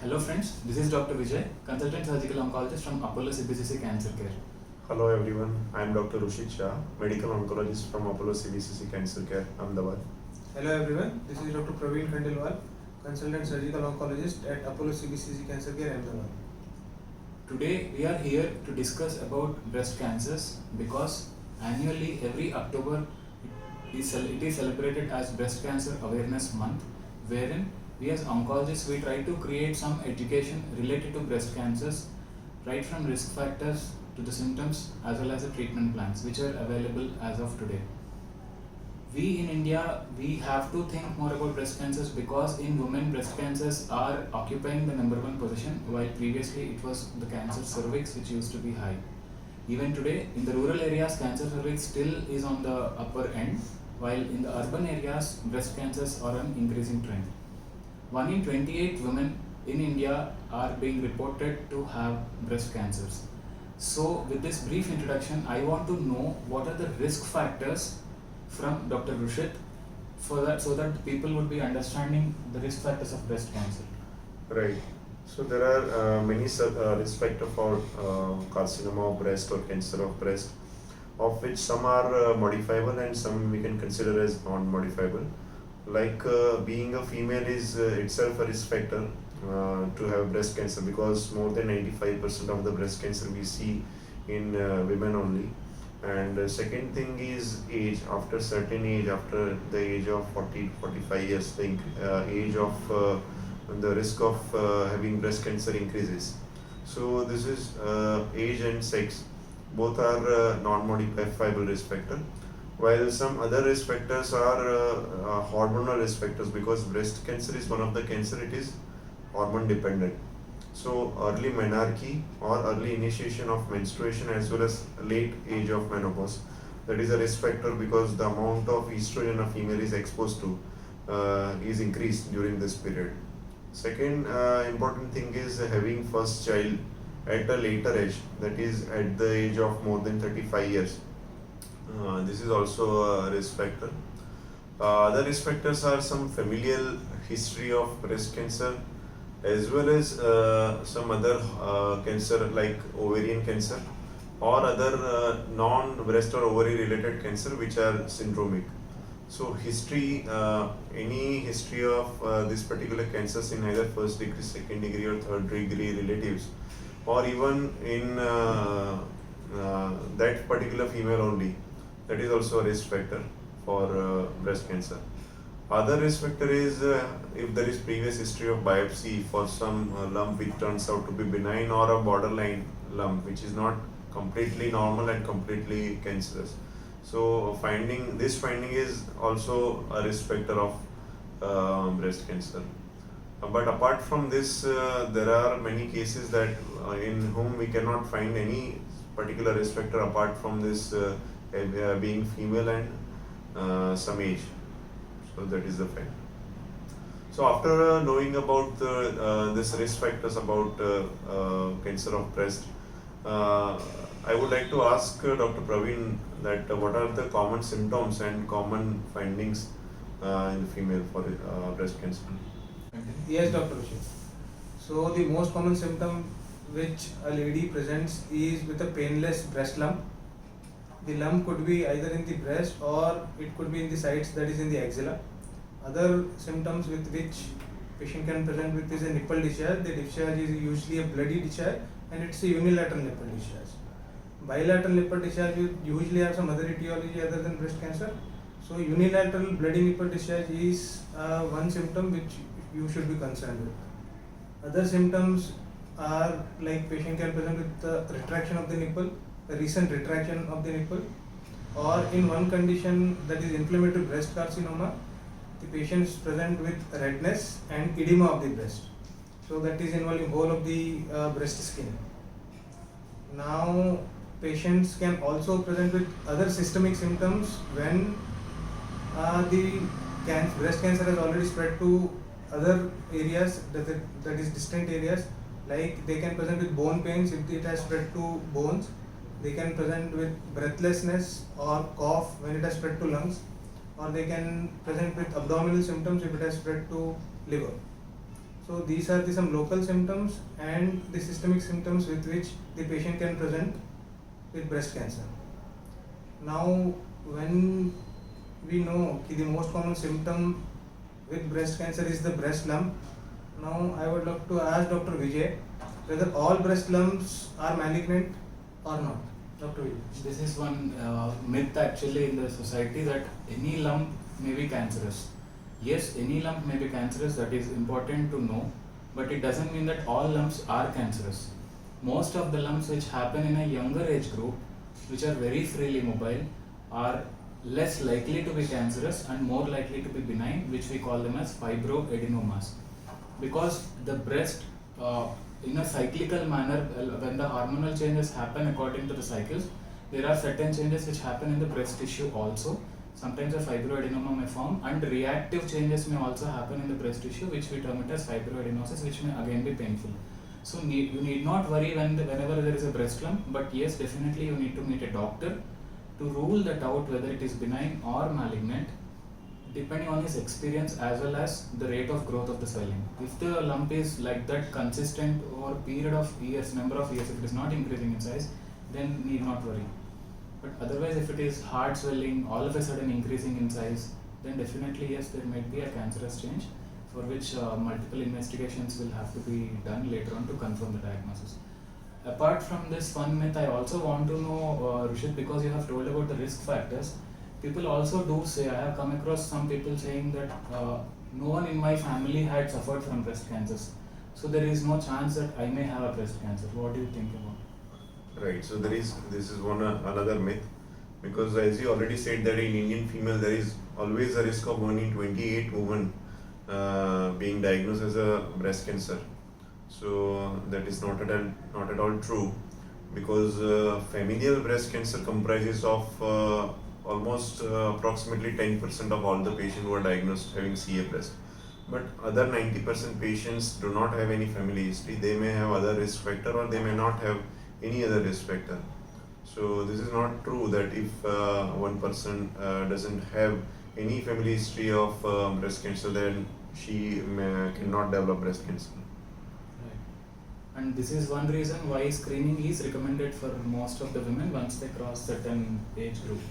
Hello friends, this is Dr. Vijay, consultant surgical oncologist from Apollo CBCC Cancer Care. Hello everyone, I am Dr. Rushit Shah, medical oncologist from Apollo CBCC Cancer Care, Ahmedabad. Hello everyone, this is Dr. Praveen Khandelwal, consultant surgical oncologist at Apollo CBCC Cancer Care, Ahmedabad. Today we are here to discuss about breast cancers because annually every October it is celebrated as Breast Cancer Awareness Month, wherein we as oncologists we try to create some education related to breast cancers, right from risk factors to the symptoms as well as the treatment plans which are available as of today. We in India, we have to think more about breast cancers because in women breast cancers are occupying the number one position, while previously it was the cancer cervix which used to be high. Even today in the rural areas cancer cervix still is on the upper end, while in the urban areas breast cancers are an increasing trend. 1 in 28 women in India are being reported to have breast cancers. So with this brief introduction, I want to know what are the risk factors from Dr. Rushit so that people would be understanding the risk factors of breast cancer. Right. So there are many risk factors for carcinoma of breast or cancer of breast, of which some are modifiable and some we can consider as non-modifiable. Like being a female is itself a risk factor to have breast cancer, because more than 95% of the breast cancer we see in women only. And second thing is age. After certain age, after the age of 40-45 years, the age of the risk of having breast cancer increases. So this is age and sex, both are non-modifiable risk factor, while some other risk factors are hormonal risk factors, because breast cancer is one of the cancer, it is hormone dependent. So early menarche or early initiation of menstruation as well as late age of menopause, that is a risk factor, because the amount of estrogen a female is exposed to is increased during this period. Second important thing is having first child at a later age, that is at the age of more than 35 years. This is also a risk factor. Other risk factors are some familial history of breast cancer, as well as some other cancer like ovarian cancer or other non-breast or ovary related cancer which are syndromic. So history, any history of this particular cancers in either first degree, second degree or third degree relatives, or even in that particular female only, that is also a risk factor for breast cancer. Other risk factor is if there is previous history of biopsy for some lump which turns out to be benign, or a borderline lump which is not completely normal and completely cancerous. So this finding is also a risk factor of breast cancer. But apart from this, there are many cases that in whom we cannot find any particular risk factor apart from this being female and some age. So that is the fact. So after knowing about this risk factors about cancer of breast, I would like to ask Dr. Praveen that what are the common symptoms and common findings in the female for breast cancer? Yes, Dr. Rushit. So the most common symptom which a lady presents is with a painless breast lump. The lump could be either in the breast or it could be in the sites, that is in the axilla. Other symptoms with which patient can present with is a nipple discharge. The discharge is usually a bloody discharge and it's a unilateral nipple discharge. Bilateral nipple discharge usually have some other etiology other than breast cancer. So unilateral bloody nipple discharge is one symptom which you should be concerned with. Other symptoms are like patient can present with the retraction of the nipple, a recent retraction of the nipple, or in one condition, that is inflammatory breast carcinoma, the patient is present with redness and edema of the breast. So that is involving whole of the breast skin. Now patients can also present with other systemic symptoms when the breast cancer has already spread to other areas, that is distant areas, like they can present with bone pains if it has spread to bones. They can present with breathlessness or cough when it has spread to lungs, or they can present with abdominal symptoms if it has spread to liver. So these are the some local symptoms and the systemic symptoms with which the patient can present with breast cancer. Now, when we know that the most common symptom with breast cancer is the breast lump, now I would like to ask Dr. Vijay whether all breast lumps are malignant or not. Dr. Vijay. This is one myth actually in the society that any lump may be cancerous. Yes, any lump may be cancerous, that is important to know, but it doesn't mean that all lumps are cancerous. Most of the lumps which happen in a younger age group, which are very freely mobile, are less likely to be cancerous and more likely to be benign, which we call them as fibroadenomas. Because the breast, in a cyclical manner, when the hormonal changes happen according to the cycles, there are certain changes which happen in the breast tissue also. Sometimes a fibroadenoma may form, and reactive changes may also happen in the breast tissue, which we term it as fibroadenosis, which may again be painful. So you need not worry whenever there is a breast lump, but yes, definitely you need to meet a doctor to rule that out whether it is benign or malignant, depending on his experience as well as the rate of growth of the swelling. If the lump is like that consistent over a period of years, number of years, if it is not increasing in size, then need not worry. But otherwise, if it is hard swelling, all of a sudden increasing in size, then definitely yes, there might be a cancerous change for which multiple investigations will have to be done later on to confirm the diagnosis. Apart from this one myth, I also want to know, Rishit, because you have told about the risk factors, people also do say, I have come across some people saying that no one in my family had suffered from breast cancers. So there is no chance that I may have a breast cancer. What do you think about it? Right. So this is another myth, because as you already said that in Indian female there is always a risk of 1 in 28 women being diagnosed as a breast cancer. So that is not at all true, because familial breast cancer comprises of almost approximately 10% of all the patients who are diagnosed having CA breast. But other 90% patients do not have any family history. They may have other risk factor, or they may not have any other risk factor. So this is not true that if one person doesn't have any family history of breast cancer, then she cannot develop breast cancer. Right. And this is one reason why screening is recommended for most of the women once they cross certain age group.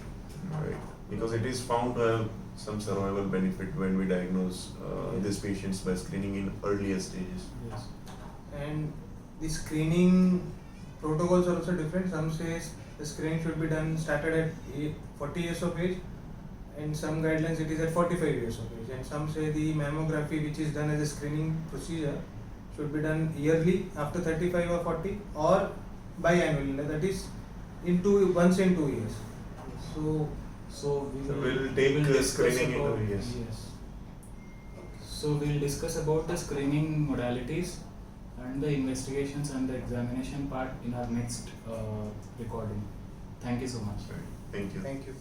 Right. Because it is found to have some survival benefit when we diagnose these patients by screening in earlier stages. Yes. And the screening protocols are also different. Some says the screening should be done started at 40 years of age, and some guidelines it is at 45 years of age, and some say the mammography, which is done as a screening procedure, should be done yearly after 35 or 40, or biannually, that is once in 2 years. So we'll take discuss screening in about, 2 years. Yes. So we'll discuss about the screening modalities and the investigations and the examination part in our next recording. Thank you so much. Right. Thank you. Thank you.